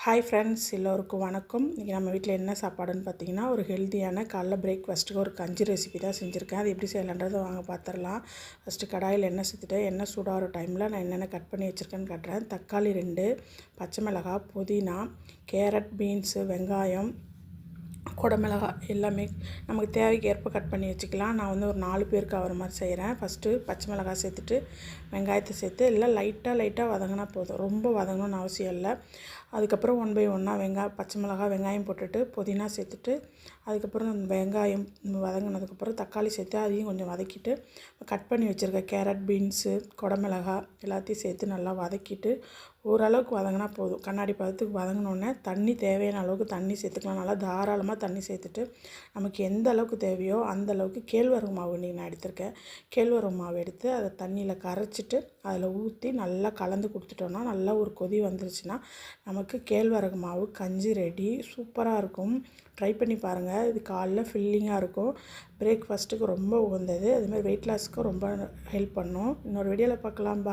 Hi friends, எல்லோருக்கும் வணக்கம். இன்றைக்கி நம்ம வீட்டில் என்ன சாப்பாடுன்னு பார்த்தீங்கன்னா, ஒரு ஹெல்த்தியான காலைல பிரேக்ஃபாஸ்ட்டுக்கு ஒரு கஞ்சி ரெசிபி தான் செஞ்சுருக்கேன். அது எப்படி செய்யலான்றதை வாங்க பார்த்துடலாம். ஃபஸ்ட்டு கடாயில் எண்ணெய் சேர்த்துட்டு எண்ணெய் சூடாகிற டைமில் நான் என்னென்ன கட் பண்ணி வச்சுருக்கேன்னு காட்டுறேன். தக்காளி 2, பச்சை மிளகாய், புதினா, கேரட், பீன்ஸு, வெங்காயம், குடமிளகாய் எல்லாமே நமக்கு தேவைக்கு ஏற்ப கட் பண்ணி வச்சுக்கலாம். நான் வந்து ஒரு 4 பேருக்கு ஆகிற மாதிரி செய்கிறேன். ஃபஸ்ட்டு பச்சை மிளகாய் சேர்த்துட்டு வெங்காயத்தை சேர்த்து எல்லாம் லைட்டாக வதங்கினா போதும், ரொம்ப வதங்கணும்னு அவசியம் இல்லை. அதுக்கப்புறம் 1 பை 1 பச்சை மிளகாய் வெங்காயம் போட்டுட்டு புதினா சேர்த்துட்டு அதுக்கப்புறம் வெங்காயம் வதங்கினதுக்கப்புறம் தக்காளி சேர்த்து அதையும் கொஞ்சம் வதக்கிட்டு கட் பண்ணி வச்சுருக்க கேரட், பீன்ஸு, குடமிளகாய் எல்லாத்தையும் சேர்த்து நல்லா வதக்கிட்டு ஓரளவுக்கு வதங்கினா போதும். கண்ணாடி பதத்துக்கு வதங்கினோடனே தண்ணி தேவையான அளவுக்கு தண்ணி சேர்த்துக்கலாம். நல்லா தாராளமாக தண்ணி சேர்த்துட்டு நமக்கு எந்த அளவுக்கு தேவையோ அந்த அளவுக்கு கேழ்வரகு மாவு இன்றைக்கி நான் எடுத்திருக்கேன். கேழ்வரகு மாவு எடுத்து அதை தண்ணியில் கரைச்சிட்டு அதில் ஊற்றி நல்லா கலந்து கொடுத்துட்டோன்னா நல்லா ஒரு கொதி வந்துருச்சுன்னா நமக்கு கேழ்வரகு மாவு கஞ்சி ரெடி. சூப்பராக இருக்கும். ட்ரை பண்ணி பாருங்கள். இது காலைல ஃபில்லிங்காக இருக்கும். பிரேக்ஃபாஸ்ட்டுக்கு ரொம்ப உகந்தது. அதுமாதிரி வெயிட் லாஸ்க்கு ரொம்ப ஹெல்ப் பண்ணும். இன்னொரு வீடியோவில் பார்க்கலாம்.